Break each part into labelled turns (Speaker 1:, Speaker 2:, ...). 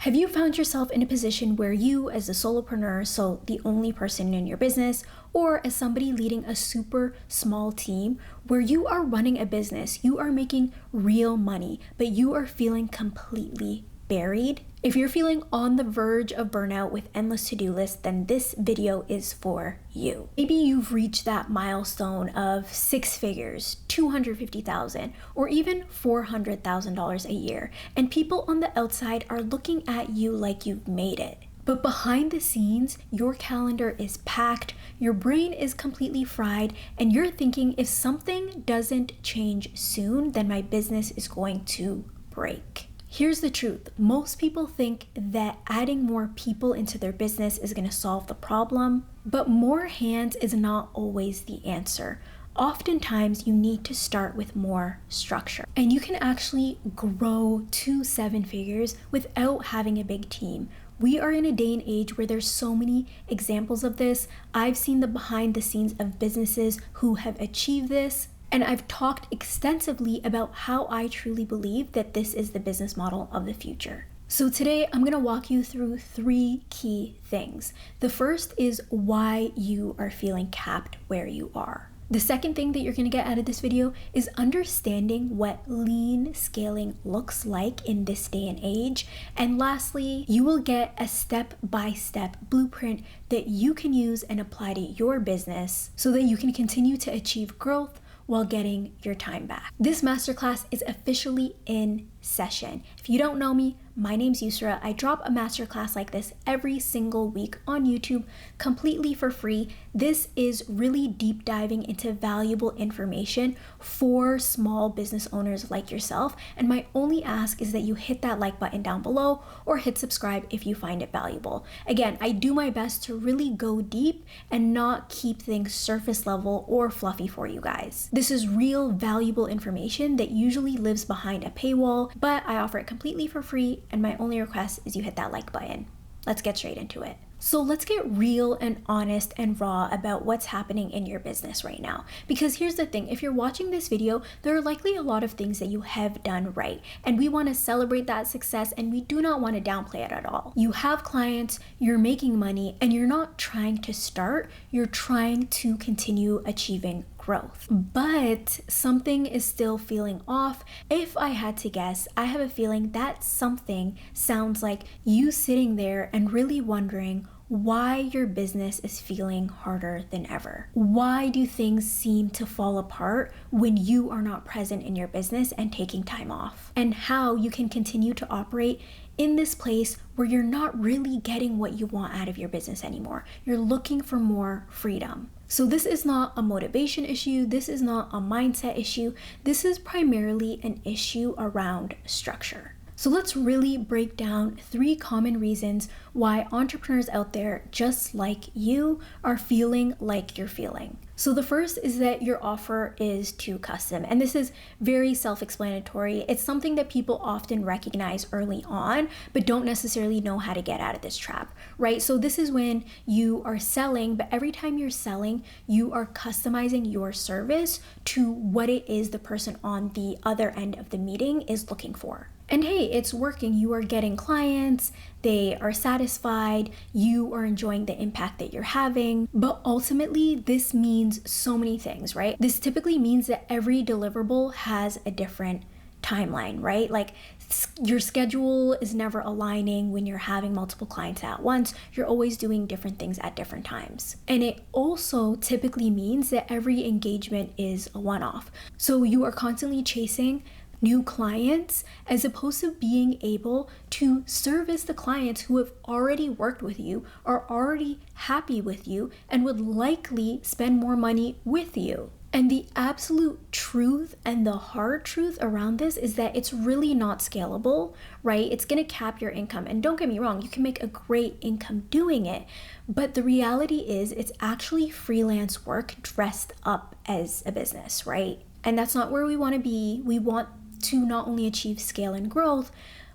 Speaker 1: Have you found yourself in a position where you, as a solopreneur, so the only person in your business, or as somebody leading a super small team, where you are running a business, you are making real money, but you are feeling completely buried? If you're feeling on the verge of burnout with endless to-do lists, then this video is for you. Maybe you've reached that milestone of 6 figures, 250,000, or even $400,000 a year, and people on the outside are looking at you like you've made it. But behind the scenes, your calendar is packed, your brain is completely fried, and you're thinking, if something doesn't change soon, then my business is going to break. Here's the truth. Most people think that adding more people into their business is going to solve the problem, but more hands is not always the answer. Oftentimes, you need to start with more structure, and you can actually grow to 7 figures without having a big team. We are in a day and age where there's so many examples of this. I've seen the behind the scenes of businesses who have achieved this. And I've talked extensively about how I truly believe that this is the business model of the future. So today I'm going to walk you through 3 key things. The first is why you are feeling capped where you are. The second thing that you're going to get out of this video is understanding what lean scaling looks like in this day and age. And lastly, you will get a step-by-step blueprint that you can use and apply to your business so that you can continue to achieve growth while getting your time back. This masterclass is officially in session. If you don't know me, my name's Yusra. I drop a masterclass like this every single week on YouTube completely for free. This is really deep diving into valuable information for small business owners like yourself. And my only ask is that you hit that like button down below or hit subscribe if you find it valuable. Again, I do my best to really go deep and not keep things surface level or fluffy for you guys. This is real valuable information that usually lives behind a paywall, but I offer it completely for free, and my only request is you hit that like button. Let's get straight into it. So let's get real and honest and raw about what's happening in your business right now. Because here's the thing, if you're watching this video, there are likely a lot of things that you have done right, and we want to celebrate that success, and we do not want to downplay it at all. You have clients, you're making money, and you're not trying to start, you're trying to continue achieving growth. But something is still feeling off. If I had to guess, I have a feeling that something sounds like you sitting there and really wondering why your business is feeling harder than ever. Why do things seem to fall apart when you are not present in your business and taking time off? And how you can continue to operate in this place where you're not really getting what you want out of your business anymore. You're looking for more freedom. So this is not a motivation issue. This is not a mindset issue. This is primarily an issue around structure. So let's really break down 3 common reasons why entrepreneurs out there just like you are feeling like you're feeling. So the first is that your offer is too custom, and this is very self-explanatory. It's something that people often recognize early on, but don't necessarily know how to get out of this trap, right? So this is when you are selling, but every time you're selling, you are customizing your service to what it is the person on the other end of the meeting is looking for. And hey, it's working. You are getting clients, they are satisfied, you are enjoying the impact that you're having. But ultimately, this means so many things, right? This typically means that every deliverable has a different timeline, right? Like your schedule is never aligning when you're having multiple clients at once. You're always doing different things at different times. And it also typically means that every engagement is a one-off. So you are constantly chasing new clients as opposed to being able to service the clients who have already worked with you, are already happy with you, and would likely spend more money with you. And the absolute truth and the hard truth around this is that it's really not scalable, right? It's gonna cap your income. And don't get me wrong, you can make a great income doing it, but the reality is it's actually freelance work dressed up as a business, right? And that's not where we wanna be. We want to not only achieve scale and growth,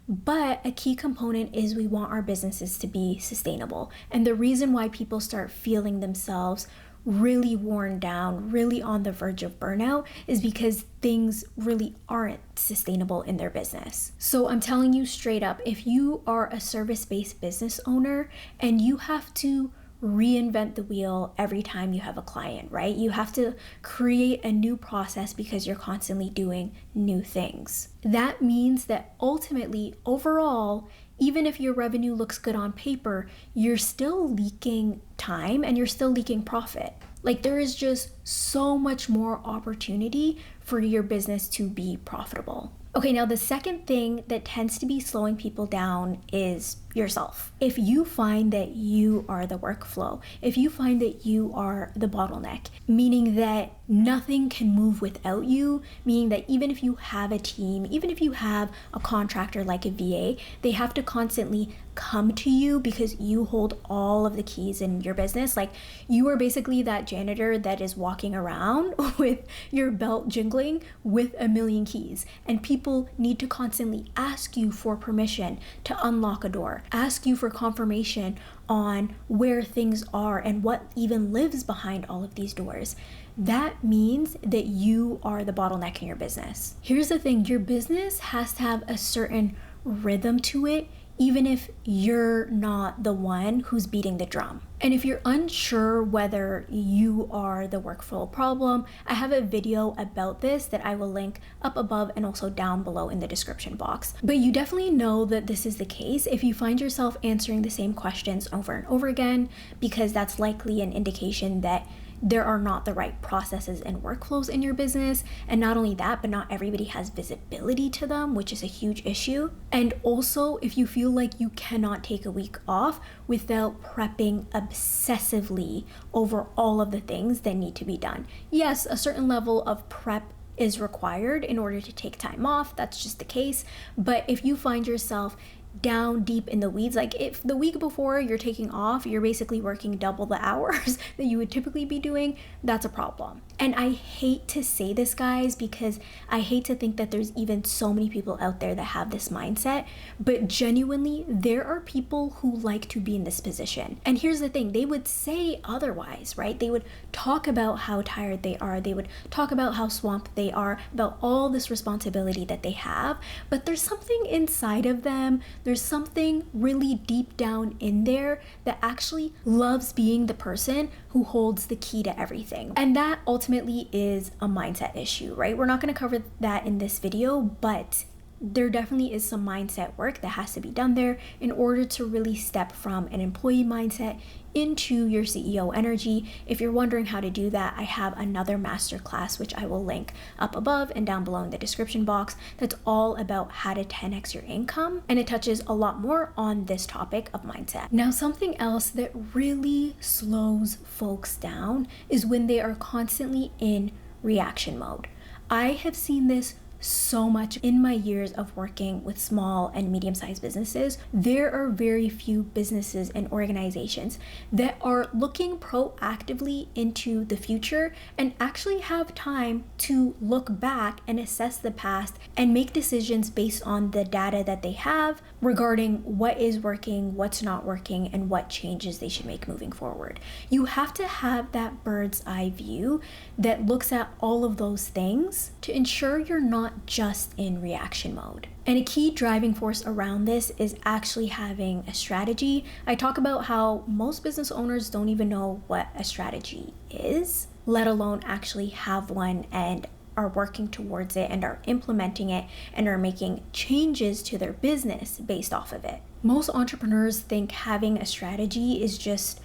Speaker 1: but a key component is we want our businesses to be sustainable. And the reason why people start feeling themselves really worn down, really on the verge of burnout, is because things really aren't sustainable in their business. So I'm telling you straight up, if you are a service-based business owner and you have to reinvent the wheel every time you have a client, right? You have to create a new process because you're constantly doing new things. That means that ultimately, overall, even if your revenue looks good on paper, you're still leaking time and you're still leaking profit. Like, there is just so much more opportunity for your business to be profitable. Okay, now the second thing that tends to be slowing people down is yourself. If you find that you are the workflow, if you find that you are the bottleneck, meaning that nothing can move without you, meaning that even if you have a team, even if you have a contractor like a VA, they have to constantly come to you because you hold all of the keys in your business. Like, you are basically that janitor that is walking around with your belt jingling with a million keys, and people need to constantly ask you for permission to unlock a door, ask you for confirmation on where things are and what even lives behind all of these doors. That means that you are the bottleneck in your business. Here's the thing, your business has to have a certain rhythm to it, even if you're not the one who's beating the drum. And if you're unsure whether you are the workflow problem, I have a video about this that I will link up above and also down below in the description box. But you definitely know that this is the case if you find yourself answering the same questions over and over again, because that's likely an indication that there are not the right processes and workflows in your business. And not only that, but not everybody has visibility to them, which is a huge issue. And also, if you feel like you cannot take a week off without prepping obsessively over all of the things that need to be done. Yes, a certain level of prep is required in order to take time off. That's just the case. But if you find yourself down deep in the weeds, like if the week before you're taking off, you're basically working double the hours that you would typically be doing, that's a problem. And I hate to say this, guys, because I hate to think that there's even so many people out there that have this mindset, but genuinely, there are people who like to be in this position. And here's the thing, they would say otherwise, right? They would talk about how tired they are. They would talk about how swamped they are, about all this responsibility that they have, but there's something inside of them, there's something really deep down in there that actually loves being the person who holds the key to everything. And that ultimately is a mindset issue, right? We're not going to cover that in this video, but there definitely is some mindset work that has to be done there in order to really step from an employee mindset into your CEO energy. If you're wondering how to do that, I have another masterclass, which I will link up above and down below in the description box, that's all about how to 10x your income, and it touches a lot more on this topic of mindset. Now, something else that really slows folks down is when they are constantly in reaction mode. I have seen this so much in my years of working with small and medium-sized businesses. There are very few businesses and organizations that are looking proactively into the future and actually have time to look back and assess the past and make decisions based on the data that they have regarding what is working, what's not working, and what changes they should make moving forward. You have to have that bird's eye view that looks at all of those things to ensure you're not just in reaction mode. And a key driving force around this is actually having a strategy. I talk about how most business owners don't even know what a strategy is, let alone actually have one and are working towards it and are implementing it and are making changes to their business based off of it. Most entrepreneurs think having a strategy is just,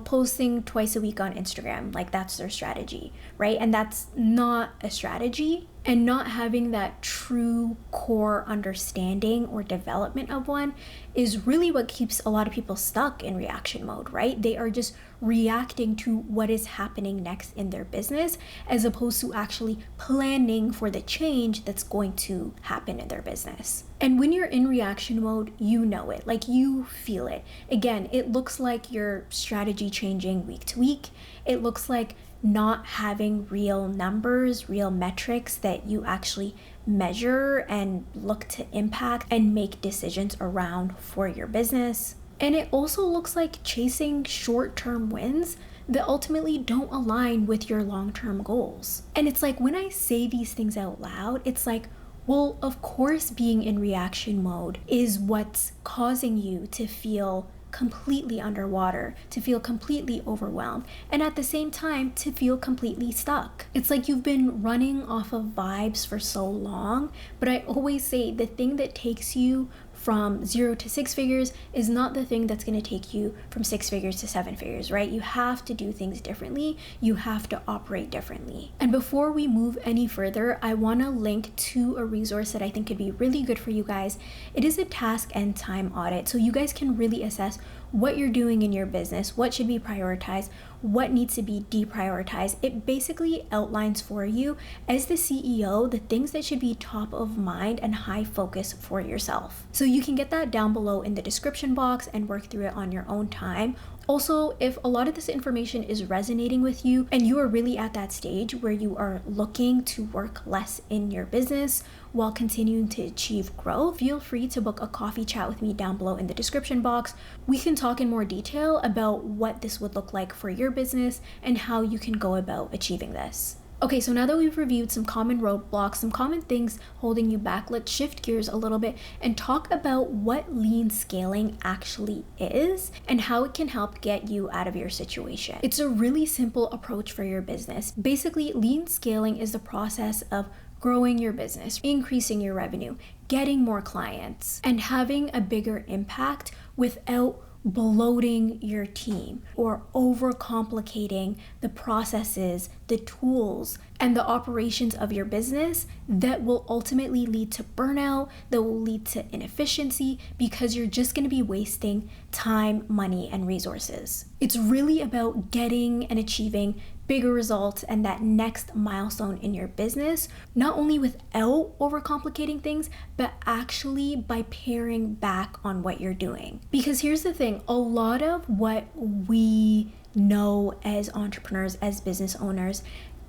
Speaker 1: posting twice a week on Instagram, like that's their strategy, right? And that's not a strategy. And not having that true core understanding or development of one is really what keeps a lot of people stuck in reaction mode, right? They are just reacting to what is happening next in their business as opposed to actually planning for the change that's going to happen in their business. And when you're in reaction mode, you know it, like you feel it. Again, it looks like your strategy changing week to week. It looks like not having real numbers, real metrics that you actually measure and look to impact and make decisions around for your business. And it also looks like chasing short-term wins that ultimately don't align with your long-term goals. And it's like when I say these things out loud, it's like, well, of course, being in reaction mode is what's causing you to feel completely underwater, to feel completely overwhelmed, and at the same time to feel completely stuck. It's like you've been running off of vibes for so long, but I always say the thing that takes you from 0 to 6 figures is not the thing that's going to take you from 6 figures to 7 figures, right? You have to do things differently. You have to operate differently. And before we move any further, I want to link to a resource that I think could be really good for you guys. It is a task and time audit, so you guys can really assess what you're doing in your business, what should be prioritized, what needs to be deprioritized. It basically outlines for you as the CEO the things that should be top of mind and high focus for yourself. So you can get that down below in the description box and work through it on your own time. Also, if a lot of this information is resonating with you and you are really at that stage where you are looking to work less in your business while continuing to achieve growth, feel free to book a coffee chat with me down below in the description box. We can talk in more detail about what this would look like for your business and how you can go about achieving this. Okay, so now that we've reviewed some common roadblocks, some common things holding you back, let's shift gears a little bit and talk about what lean scaling actually is and how it can help get you out of your situation. It's a really simple approach for your business. Basically, lean scaling is the process of growing your business, increasing your revenue, getting more clients, and having a bigger impact without bloating your team or overcomplicating the processes, the tools, and the operations of your business that will ultimately lead to burnout, that will lead to inefficiency, because you're just going to be wasting time, money, and resources. It's really about getting and achieving bigger results and that next milestone in your business, not only without overcomplicating things, but actually by paring back on what you're doing. Because here's the thing, a lot of what we know as entrepreneurs, as business owners,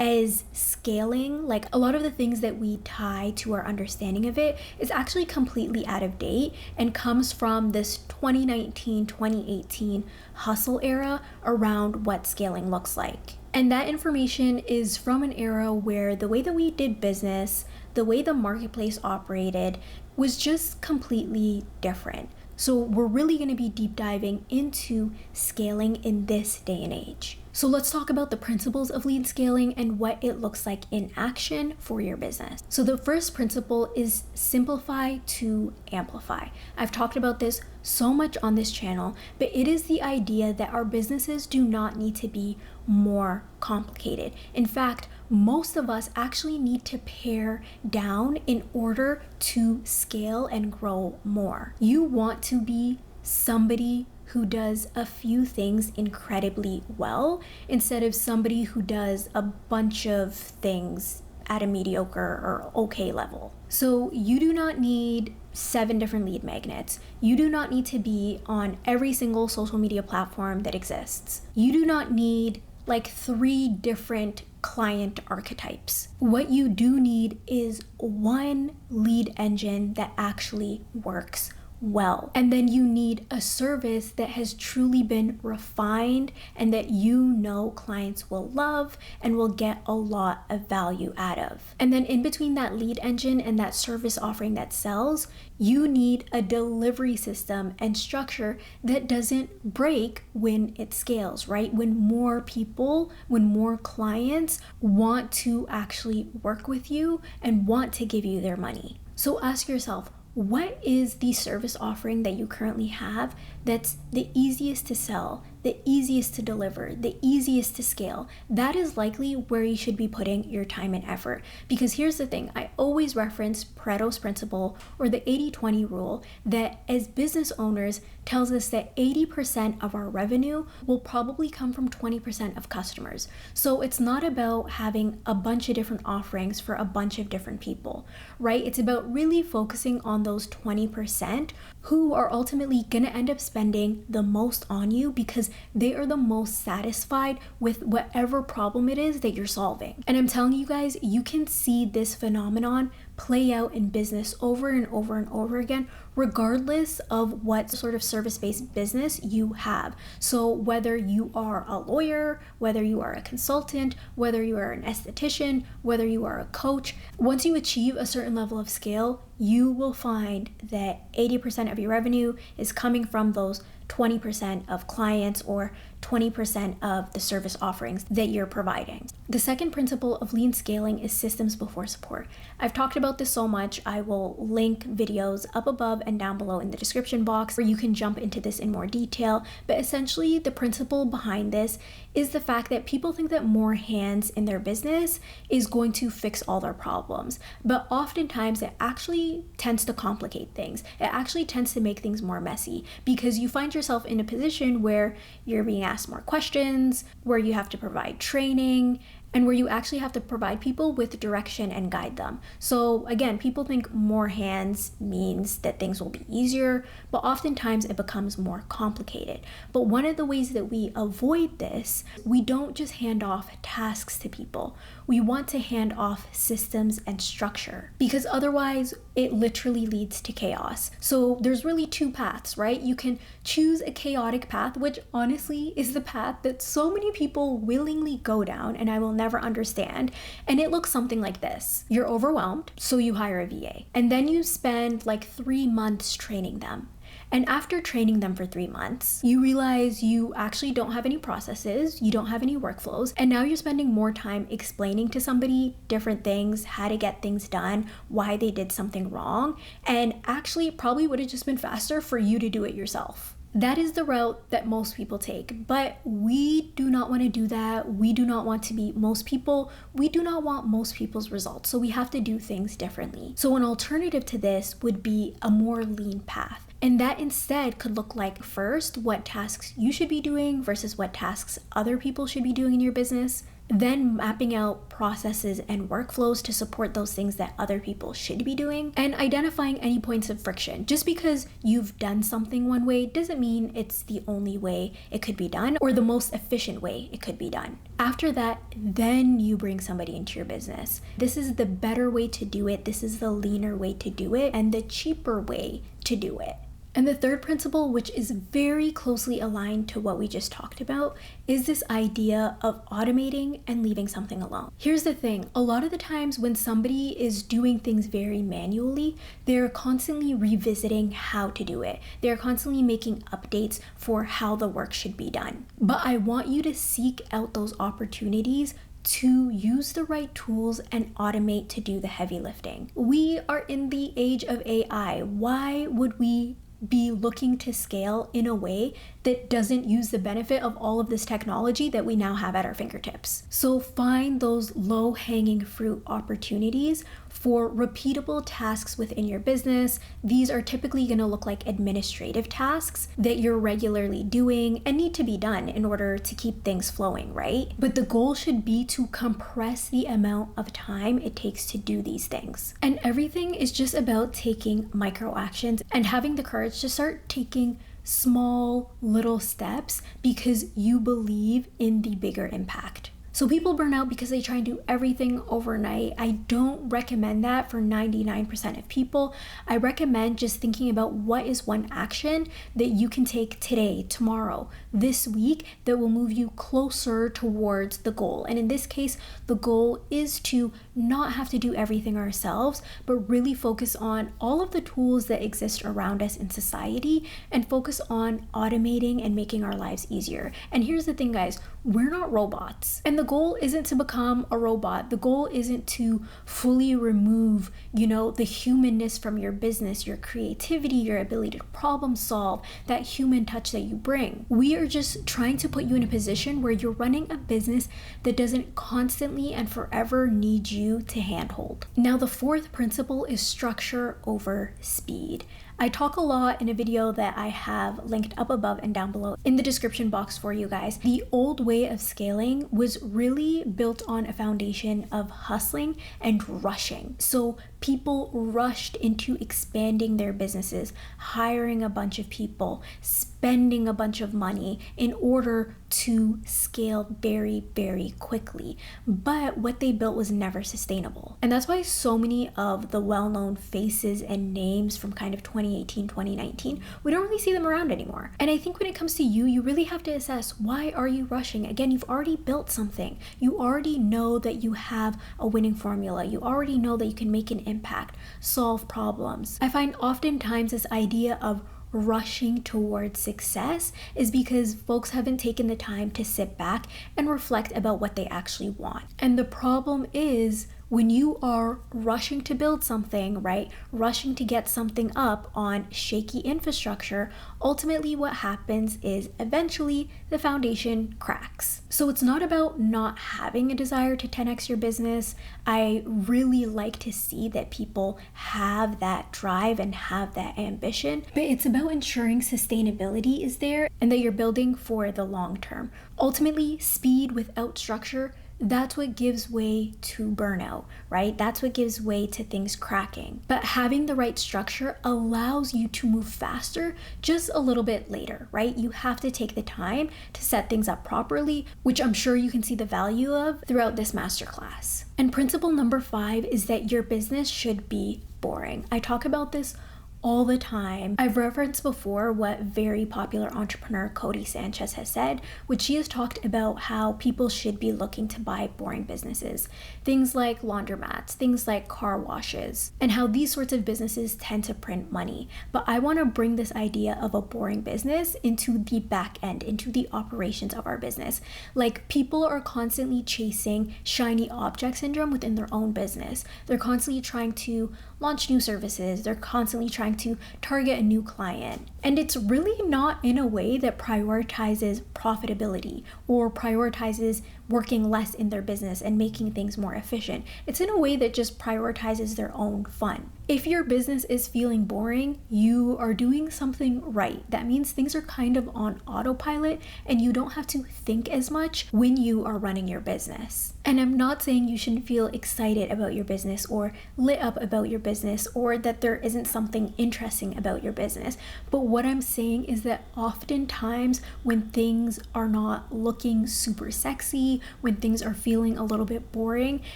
Speaker 1: as scaling, like a lot of the things that we tie to our understanding of it is actually completely out of date and comes from this 2019, 2018 hustle era around what scaling looks like. And that information is from an era where the way that we did business, the way the marketplace operated was just completely different. So we're really going to be deep diving into scaling in this day and age. So let's talk about the principles of lean scaling and what it looks like in action for your business. So the first principle is simplify to amplify. I've talked about this so much on this channel, but it is the idea that our businesses do not need to be more complicated. In fact, most of us actually need to pare down in order to scale and grow more. You want to be somebody who does a few things incredibly well instead of somebody who does a bunch of things at a mediocre or okay level. So you do not need 7 different lead magnets. You do not need to be on every single social media platform that exists. You do not need like 3 different client archetypes. What you do need is one lead engine that actually works well. And then you need a service that has truly been refined and that you know clients will love and will get a lot of value out of. And then in between that lead engine and that service offering that sells, you need a delivery system and structure that doesn't break when it scales, right? When more people, when more clients want to actually work with you and want to give you their money. So ask yourself, what is the service offering that you currently have that's the easiest to sell, the easiest to deliver, the easiest to scale? That is likely where you should be putting your time and effort. Because here's the thing, I always reference Pareto's principle or the 80-20 rule that as business owners tells us that 80% of our revenue will probably come from 20% of customers. So it's not about having a bunch of different offerings for a bunch of different people, right? It's about really focusing on those 20% who are ultimately going to end up spending the most on you because they are the most satisfied with whatever problem it is that you're solving. And I'm telling you guys, you can see this phenomenon play out in business over and over and over again, regardless of what sort of service-based business you have. So whether you are a lawyer, whether you are a consultant, whether you are an esthetician, whether you are a coach, once you achieve a certain level of scale, you will find that 80% of your revenue is coming from those 20% of clients or 20% of the service offerings that you're providing. The second principle of lean scaling is systems before support. I've talked about this so much. I will link videos up above and down below in the description box where you can jump into this in more detail. But essentially, the principle behind this is the fact that people think that more hands in their business is going to fix all their problems. But oftentimes it actually tends to complicate things. It actually tends to make things more messy because you find yourself in a position where you're being asked more questions, where you have to provide training, and where you actually have to provide people with direction and guide them. So again, people think more hands means that things will be easier, but oftentimes it becomes more complicated. But one of the ways that we avoid this, we don't just hand off tasks to people. We want to hand off systems and structure because otherwise it literally leads to chaos. So there's really two paths, right? You can choose a chaotic path, which honestly is the path that so many people willingly go down, and I will never understand. And it looks something like this. You're overwhelmed, so you hire a VA. And then you spend like 3 months training them. And after training them for 3 months, you realize you actually don't have any processes, you don't have any workflows, and now you're spending more time explaining to somebody different things, how to get things done, why they did something wrong, and actually it probably would have just been faster for you to do it yourself. That is the route that most people take, but we do not want to do that. We do not want to be most people. We do not want most people's results, so we have to do things differently. So an alternative to this would be a more lean path. And that instead could look like, first, what tasks you should be doing versus what tasks other people should be doing in your business. Then mapping out processes and workflows to support those things that other people should be doing, and identifying any points of friction. Just because you've done something one way doesn't mean it's the only way it could be done or the most efficient way it could be done. After that, then you bring somebody into your business. This is the better way to do it. This is the leaner way to do it and the cheaper way to do it. And the third principle, which is very closely aligned to what we just talked about, is this idea of automating and leaving something alone. Here's the thing, a lot of the times when somebody is doing things very manually, they're constantly revisiting how to do it. They're constantly making updates for how the work should be done. But I want you to seek out those opportunities to use the right tools and automate to do the heavy lifting. We are in the age of AI. Why would we be looking to scale in a way that doesn't use the benefit of all of this technology that we now have at our fingertips? So find those low-hanging fruit opportunities for repeatable tasks within your business. These are typically going to look like administrative tasks that you're regularly doing and need to be done in order to keep things flowing, right? But the goal should be to compress the amount of time it takes to do these things. And everything is just about taking micro actions and having the courage to start taking small little steps because you believe in the bigger impact. So people burn out because they try and do everything overnight. I don't recommend that for 99% of people. I recommend just thinking about what is one action that you can take today, tomorrow, this week that will move you closer towards the goal. And in this case, the goal is to not have to do everything ourselves, but really focus on all of the tools that exist around us in society and focus on automating and making our lives easier. And here's the thing, guys, we're not robots. And the goal isn't to become a robot. The goal isn't to fully remove, the humanness from your business, your creativity, your ability to problem solve, that human touch that you bring. We are just trying to put you in a position where you're running a business that doesn't constantly and forever need you to handhold. Now, the fourth principle is structure over speed. I talk a lot in a video that I have linked up above and down below in the description box for you guys. The old way of scaling was really built on a foundation of hustling and rushing. So people rushed into expanding their businesses, hiring a bunch of people, spending a bunch of money in order to scale very, very quickly. But what they built was never sustainable. And that's why so many of the well-known faces and names from kind of 2018, 2019, we don't really see them around anymore. And I think when it comes to you, you really have to assess, why are you rushing? Again, you've already built something. You already know that you have a winning formula. You already know that you can make an impact, solve problems. I find oftentimes this idea of rushing towards success is because folks haven't taken the time to sit back and reflect about what they actually want. And the problem is, when you are rushing to build something, right, rushing to get something up on shaky infrastructure, ultimately what happens is eventually the foundation cracks. So it's not about not having a desire to 10x your business. I really like to see that people have that drive and have that ambition, but it's about ensuring sustainability is there and that you're building for the long term. Ultimately, speed without structure, that's what gives way to burnout, right? That's what gives way to things cracking. But having the right structure allows you to move faster just a little bit later, right? You have to take the time to set things up properly, which I'm sure you can see the value of throughout this masterclass. And principle number 5 is that your business should be boring. I talk about this all the time. I've referenced before what very popular entrepreneur Cody Sanchez has said, which she has talked about how people should be looking to buy boring businesses. Things like laundromats, things like car washes, and how these sorts of businesses tend to print money. But I want to bring this idea of a boring business into the back end, into the operations of our business. Like, people are constantly chasing shiny object syndrome within their own business. They're constantly trying to launch new services. They're constantly trying to target a new client. And it's really not in a way that prioritizes profitability or prioritizes working less in their business and making things more efficient. It's in a way that just prioritizes their own fun. If your business is feeling boring, you are doing something right. That means things are kind of on autopilot and you don't have to think as much when you are running your business. And I'm not saying you shouldn't feel excited about your business or lit up about your business or that there isn't something interesting about your business. But what I'm saying is that oftentimes when things are not looking super sexy, when things are feeling a little bit boring,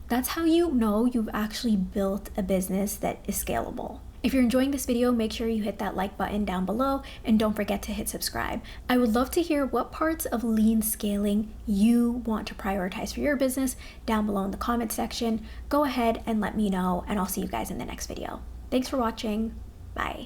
Speaker 1: that's how you know you've actually built a business that is scalable. If you're enjoying this video, make sure you hit that like button down below and don't forget to hit subscribe. I would love to hear what parts of lean scaling you want to prioritize for your business down below in the comment section. Go ahead and let me know, and I'll see you guys in the next video. Thanks for watching. Bye.